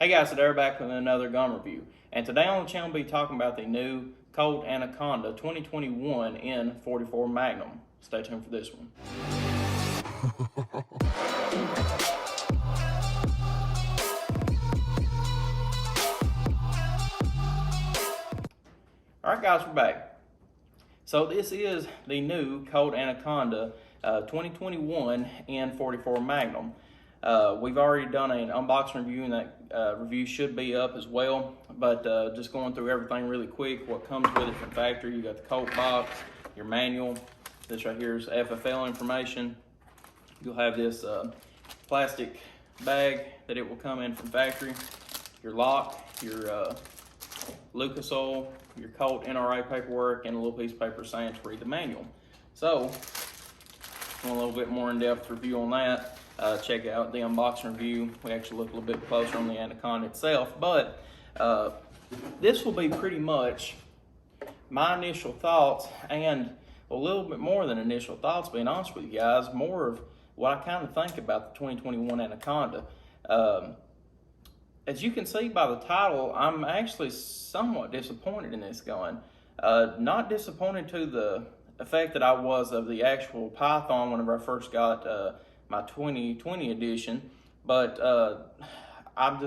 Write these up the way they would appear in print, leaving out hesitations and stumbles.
Hey guys, today we're back with another gun review. And today on the channel we'll be talking about the new Colt Anconda 2021 in 44 Magnum. Stay tuned for this one. Alright guys, we're back. So this is the new Colt Anconda 2021 in 44 Magnum. We've already done an unboxing review, and that review should be up as well. But just going through everything really quick, what comes with it from factory: you got the Colt box, your manual. This right here is FFL information. You'll have this plastic bag that it will come in from factory, your lock, your Lucas oil, your Colt NRA paperwork, and a little piece of paper saying to read the manual. So, a little bit more in-depth review on that. Check out the unboxing review. We actually look a little bit closer on the Anconda itself, but this will be pretty much my initial thoughts, and a little bit more than initial thoughts, being honest with you guys, more of what I kind of think about the 2021 Anconda. As you can see by the title, I'm actually somewhat disappointed in this gun. Not disappointed to the effect that I was of the actual Python whenever I first got my 2020 edition, but I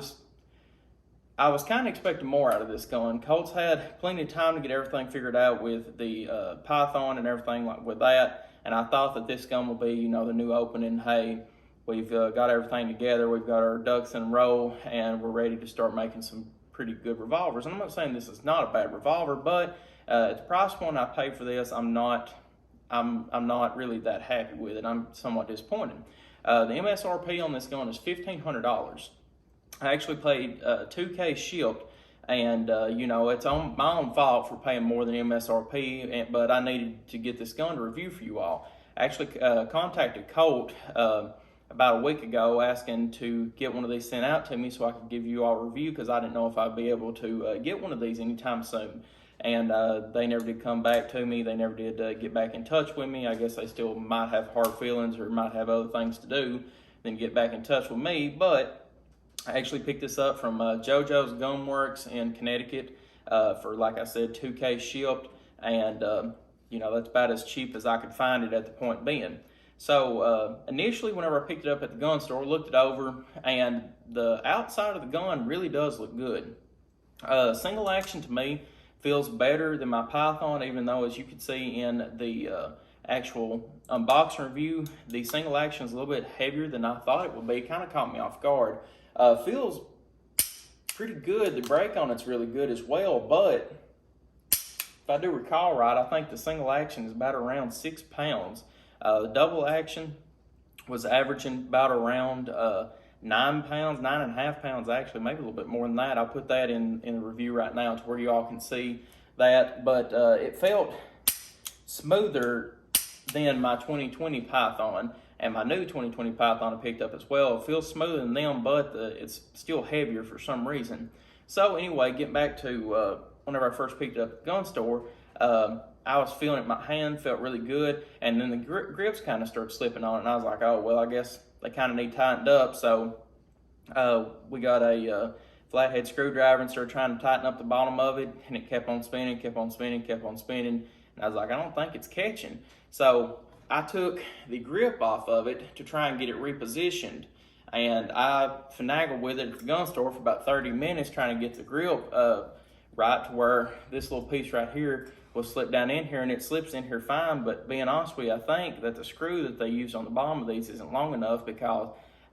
was kind of expecting more out of this gun. Colt's had plenty of time to get everything figured out with the Python and everything like with that, and I thought that this gun will be, you know, the new opening. Hey, we've got everything together, we've got our ducks in a row, and we're ready to start making some pretty good revolvers. And I'm not saying this is not a bad revolver, but at the price point I paid for this, I'm not really that happy with it. I'm somewhat disappointed. The MSRP on this gun is $1,500. I actually paid $2K shipped, and you know, it's on my own fault for paying more than MSRP, but I needed to get this gun to review for you all. I actually contacted Colt about a week ago asking to get one of these sent out to me so I could give you all a review, because I didn't know if I'd be able to get one of these anytime soon. And they never did come back to me. They never did get back in touch with me. I guess they still might have hard feelings or might have other things to do than get back in touch with me. But I actually picked this up from JoJo's Gunworks in Connecticut for, like I said, $2K shipped. And, you know, that's about as cheap as I could find it at the point being. So initially, whenever I picked it up at the gun store, looked it over, and the outside of the gun really does look good. Single action to me feels better than my Python, even though, as you can see in the actual unboxing review, the single action is a little bit heavier than I thought it would be. It kind of caught me off guard. Feels pretty good. The brake on it's really good as well, but if I do recall right, I think the single action is about around 6 pounds. The double action was averaging about around 9 pounds, 9.5 pounds actually, maybe a little bit more than that. I'll put that in the review right now to where you all can see that, but it felt smoother than my 2020 Python, and my new 2020 Python I picked up as well. It feels smoother than them, but it's still heavier for some reason. So anyway, getting back to whenever I first picked it up at the gun store, I was feeling it in my hand, felt really good, and then the grips kind of started slipping on it, and I was like, oh, well, I guess they kind of need tightened up. So we got a flathead screwdriver and started trying to tighten up the bottom of it, and it kept on spinning, kept on spinning, kept on spinning, and I was like, I don't think it's catching. So I took the grip off of it to try and get it repositioned, and I finagled with it at the gun store for about 30 minutes trying to get the grip right to where this little piece right here will slip down in here, and it slips in here fine. But being honest with you, I think that the screw that they use on the bottom of these isn't long enough, because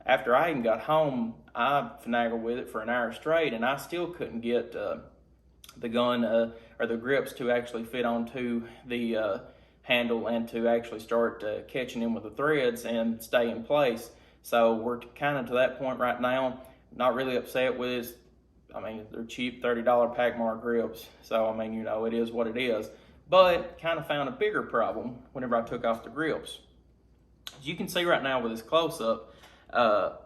after I even got home, I finagled with it for an hour straight, and I still couldn't get the gun or the grips to actually fit onto the handle and to actually start catching in with the threads and stay in place. So we're kind of to that point right now. Not really upset with it. I mean, they're cheap $30 Packmar grips, so I mean, you know, it is what it is. But kind of found a bigger problem whenever I took off the grips. As you can see right now with this close-up,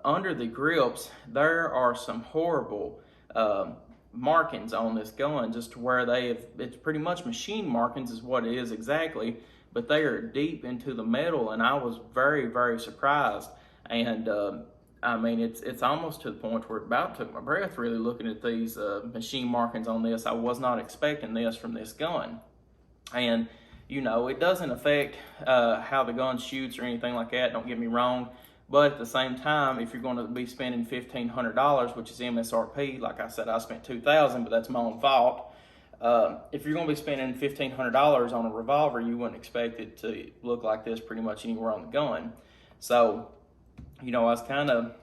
under the grips, there are some horrible markings on this gun, just to where it's pretty much machine markings is what it is exactly, but they are deep into the metal, and I was very, very surprised. And I mean, it's almost to the point where it about took my breath really looking at these machine markings on this. I was not expecting this from this gun. And, you know, it doesn't affect how the gun shoots or anything like that, don't get me wrong. But at the same time, if you're going to be spending $1,500, which is MSRP, like I said, I spent $2,000, but that's my own fault. If you're going to be spending $1,500 on a revolver, you wouldn't expect it to look like this pretty much anywhere on the gun. So, you know, I was kind of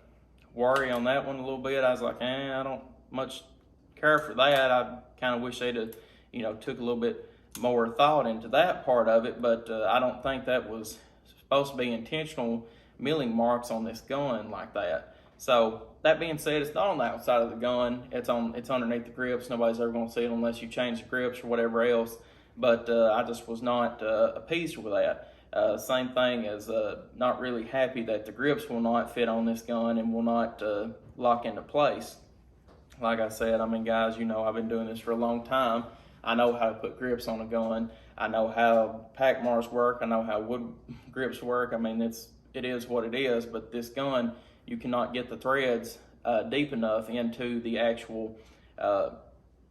worried on that one a little bit. I was like, I don't much care for that. I kind of wish they'd have, you know, took a little bit more thought into that part of it, but I don't think that was supposed to be intentional milling marks on this gun like that. So that being said, it's not on the outside of the gun. It's underneath the grips. Nobody's ever going to see it unless you change the grips or whatever else. But I just was not appeased with that. Same thing as not really happy that the grips will not fit on this gun and will not lock into place. Like I said, I mean, guys, you know, I've been doing this for a long time. I know how to put grips on a gun. I know how pack mars work. I know how wood grips work. I mean, it is what it is. But this gun, you cannot get the threads deep enough into the actual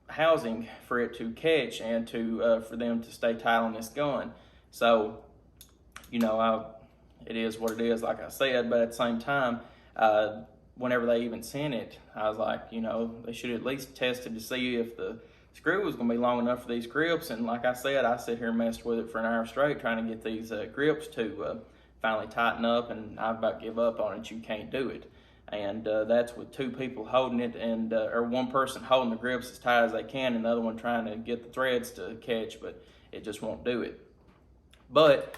housing for it to catch and to for them to stay tight on this gun. So, you know, it is what it is, like I said. But at the same time, whenever they even sent it, I was like, you know, they should at least test it to see if the screw was going to be long enough for these grips. And like I said, I sit here and messed with it for an hour straight trying to get these grips to finally tighten up, and I about give up on it. You can't do it. And that's with two people holding it, and or one person holding the grips as tight as they can and the other one trying to get the threads to catch, but it just won't do it. But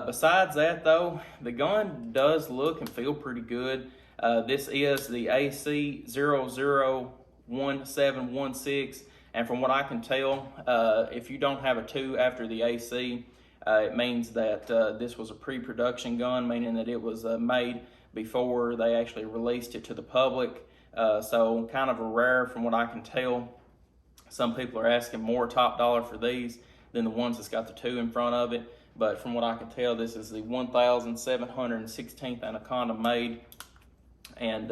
besides that though, the gun does look and feel pretty good. This is the AC 001716, and from what I can tell, if you don't have a 2 after the AC, it means that this was a pre-production gun, meaning that it was made before they actually released it to the public. So kind of a rare from what I can tell. Some people are asking more top dollar for these than the ones that's got the 2 in front of it. But from what I can tell, this is the 1716th Anaconda made. And,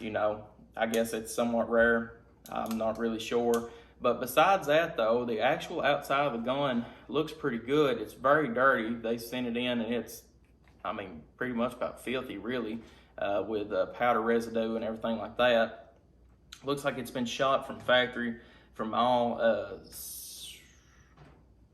you know, I guess it's somewhat rare. I'm not really sure. But besides that, though, the actual outside of the gun looks pretty good. It's very dirty. They sent it in, and it's, I mean, pretty much about filthy, really, with powder residue and everything like that. Looks like it's been shot from factory from all,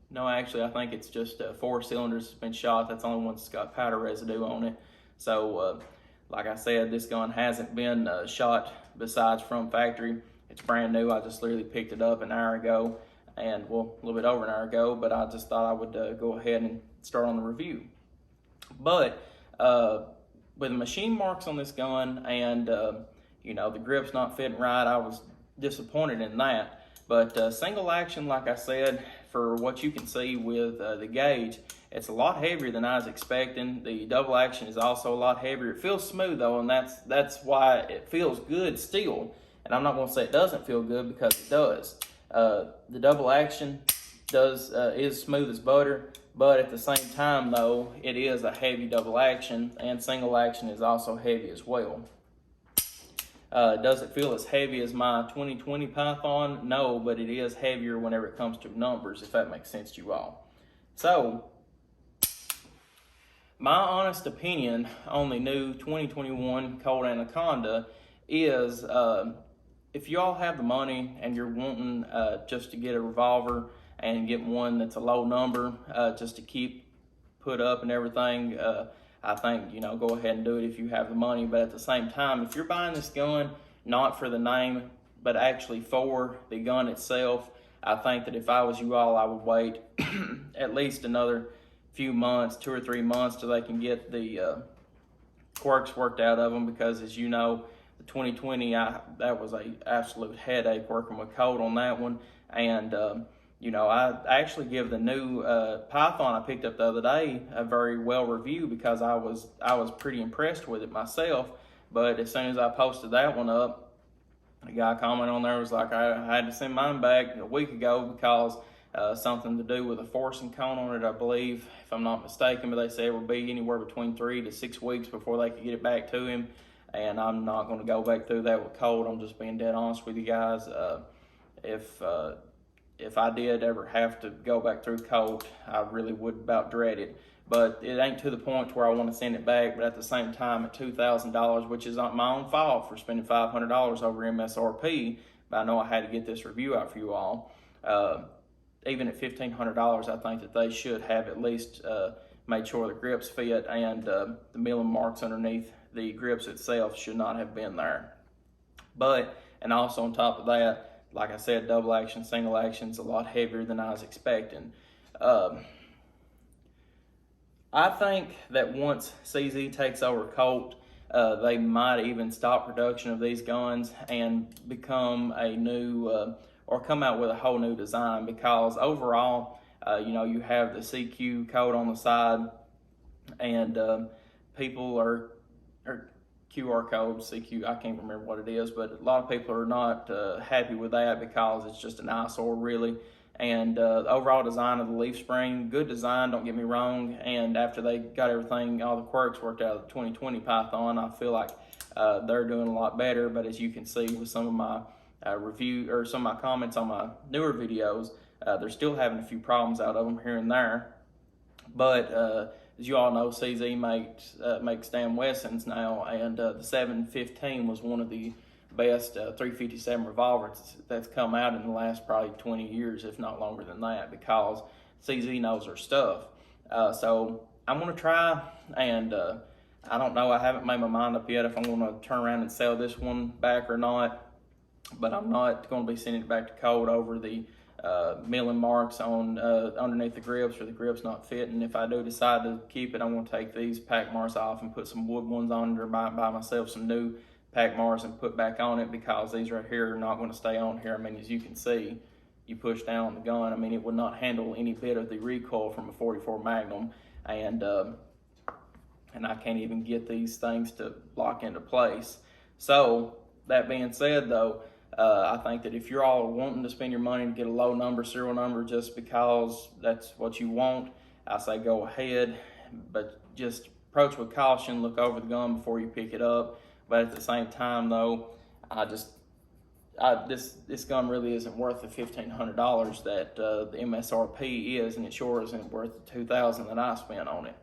no, actually, I think it's just 4 cylinders has been shot. That's the only one that's got powder residue on it. So, like I said, this gun hasn't been shot besides from factory. It's brand new. I just literally picked it up an hour ago, and well, a little bit over an hour ago, but I just thought I would go ahead and start on the review. But with the machine marks on this gun and, you know, the grip's not fitting right, I was disappointed in that. But single action, like I said, for what you can see with the gauge, it's a lot heavier than I was expecting. The double action is also a lot heavier. It feels smooth though, and that's why it feels good still. And I'm not going to say it doesn't feel good, because it does. The double action is smooth as butter, but at the same time though, it is a heavy double action, and single action is also heavy as well. Does it feel as heavy as my 2020 Python? No, but it is heavier whenever it comes to numbers, if that makes sense to you all. So, my honest opinion on the new 2021 Colt Anaconda is, if you all have the money and you're wanting just to get a revolver and get one that's a low number, just to keep put up and everything, I think, you know, go ahead and do it if you have the money. But at the same time, if you're buying this gun not for the name, but actually for the gun itself, I think that if I was you all, I would wait at least another few months, 2 or 3 months, till they can get the quirks worked out of them. Because as you know, the 2020, that was a absolute headache working with Colt on that one. And you know, I actually give the new Python I picked up the other day a very well review, because I was pretty impressed with it myself. But as soon as I posted that one up, a guy commented on there was like, I had to send mine back a week ago because something to do with a forcing cone on it, I believe, if I'm not mistaken. But they said it would be anywhere between 3 to 6 weeks before they could get it back to him. and I'm not going to go back through that with Colt. I'm just being dead honest with you guys. If I did ever have to go back through Colt, I really would about dread it. But it ain't to the point where I want to send it back. But at the same time, at $2,000, which is not my own fault for spending $500 over MSRP, but I know I had to get this review out for you all. Even at $1,500, I think that they should have at least made sure the grips fit, and the milling marks underneath the grips itself should not have been there. And also on top of that, like I said, double action, single action is a lot heavier than I was expecting. I think that once CZ takes over Colt, they might even stop production of these guns and become a new, or come out with a whole new design, because overall, you have the CQ code on the side, and people are QR code, CQ, I can't remember what it is, but a lot of people are not happy with that because it's just an eyesore, really. And the overall design of the leaf spring, good design, don't get me wrong. And after they got everything, all the quirks worked out of the 2020 Python, I feel like they're doing a lot better. But as you can see with some of my some of my comments on my newer videos, they're still having a few problems out of them here and there. But as you all know, CZ makes Dan Wessons now, and the 715 was one of the best .357 revolvers that's come out in the last probably 20 years, if not longer than that, because CZ knows her stuff. So I'm going to try, and I don't know, I haven't made my mind up yet if I'm going to turn around and sell this one back or not, but I'm not going to be sending it back to Colt over the milling marks on underneath the grips, or the grips not fitting. If I do decide to keep it, I'm going to take these pack marks off and put some wood ones on it, or buy myself some new pack marks and put back on it, because these right here are not going to stay on here. I mean, as you can see, you push down on the gun, I mean, it would not handle any bit of the recoil from a 44 Magnum, and I can't even get these things to lock into place. So that being said, though, I think that if you're all wanting to spend your money to get a low number serial number just because that's what you want, I say go ahead, but just approach with caution, look over the gun before you pick it up. But at the same time, though, this gun really isn't worth the $1,500 that the MSRP is, and it sure isn't worth the $2,000 that I spent on it.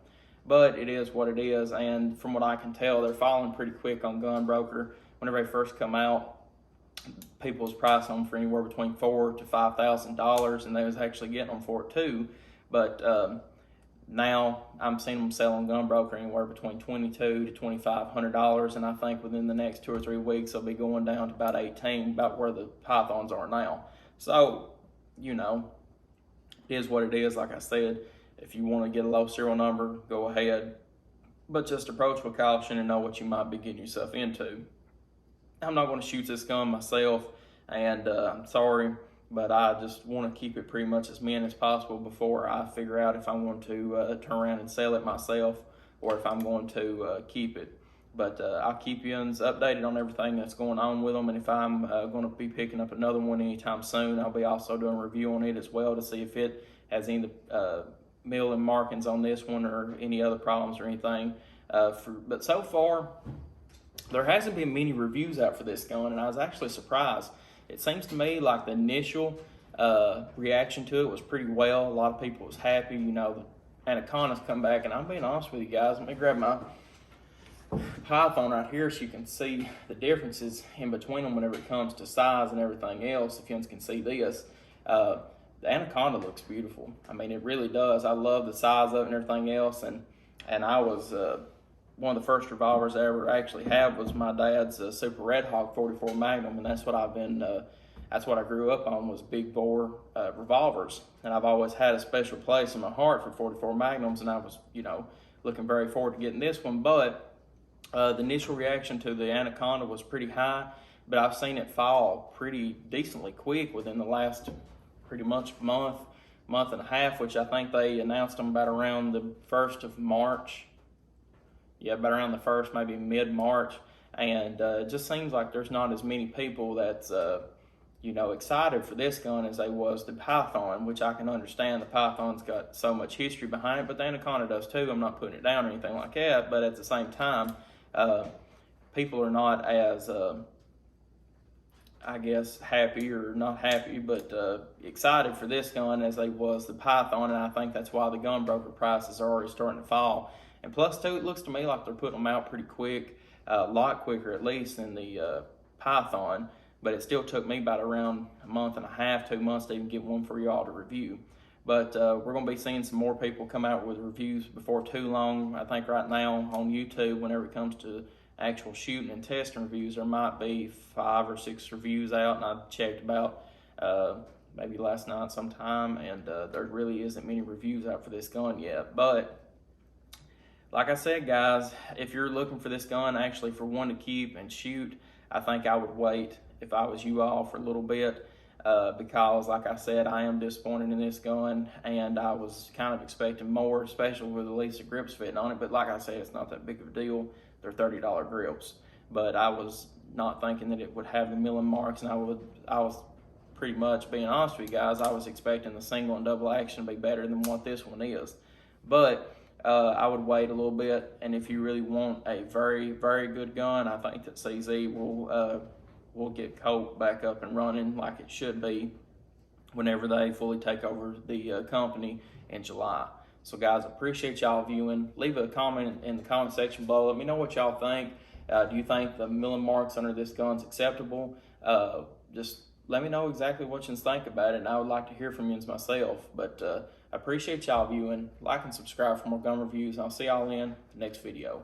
But it is what it is, and from what I can tell, they're falling pretty quick on Gunbroker. Whenever they first come out, people was pricing them for anywhere between $4,000 to $5,000, and they was actually getting them for it too. But now I'm seeing them selling Gunbroker anywhere between $2,200 to $2,500, and I think within the next 2 or 3 weeks they'll be going down to about $18,000, about where the Pythons are now. So, it is what it is. Like I said, if you want to get a low serial number, go ahead, but just approach with caution and know what you might be getting yourself into. I'm not going to shoot this gun myself, and I'm sorry, but I just want to keep it pretty much as mint as possible before I figure out if I'm going to turn around and sell it myself, or if I'm going to keep it. But I'll keep you updated on everything that's going on with them, and if I'm going to be picking up another one anytime soon, I'll be also doing a review on it as well to see if it has any mill and markings on this one or any other problems or anything. But so far, there hasn't been many reviews out for this gun, and I was actually surprised. It seems to me like the initial reaction to it was pretty well. A lot of people was happy. The Anaconda's come back, and I'm being honest with you guys. Let me grab my Python right here so you can see the differences in between them whenever it comes to size and everything else. If you can see this, the Anaconda looks beautiful. I mean, it really does. I love the size of it and everything else, and I was one of the first revolvers I ever actually had was my dad's Super Red Hawk 44 Magnum, and that's what that's what I grew up on, was big bore revolvers. And I've always had a special place in my heart for 44 Magnums, and I was, looking very forward to getting this one. But the initial reaction to the Anaconda was pretty high, but I've seen it fall pretty decently quick within the last pretty much month and a half, which I think they announced them about around the 1st of March. Yeah, about around the 1st, maybe mid-March, and it just seems like there's not as many people that's, excited for this gun as they was the Python, which I can understand. The Python's got so much history behind it, but the Anaconda does too. I'm not putting it down or anything like that, but at the same time, people are not as I guess happy, or not happy, but excited for this gun as they was the Python, and I think that's why the gun broker prices are already starting to fall. And plus, too, it looks to me like they're putting them out pretty quick, a lot quicker at least than the Python, but it still took me about around a month and a half, 2 months to even get one for y'all to review. But we're going to be seeing some more people come out with reviews before too long. I think right now on YouTube, whenever it comes to actual shooting and testing reviews, there might be 5 or 6 reviews out, and I checked about maybe last night sometime, and there really isn't many reviews out for this gun yet. But like I said, guys, if you're looking for this gun actually for one to keep and shoot, I think I would wait if I was you all for a little bit, because like I said, I am disappointed in this gun, and I was kind of expecting more, especially with at least the grips fitting on it. But like I said, it's not that big of a deal. They're $30 grips, but I was not thinking that it would have the milling marks, and I was pretty much, being honest with you guys, I was expecting the single and double action to be better than what this one is. But I would wait a little bit, and if you really want a very, very good gun, I think that CZ will get Colt back up and running like it should be whenever they fully take over the company in July. So guys, appreciate y'all viewing. Leave a comment in the comment section below. Let me know what y'all think. Do you think the milling marks under this gun's acceptable? Just let me know exactly what you think about it, and I would like to hear from you myself. But I appreciate y'all viewing. Like and subscribe for more gun reviews. I'll see y'all in the next video.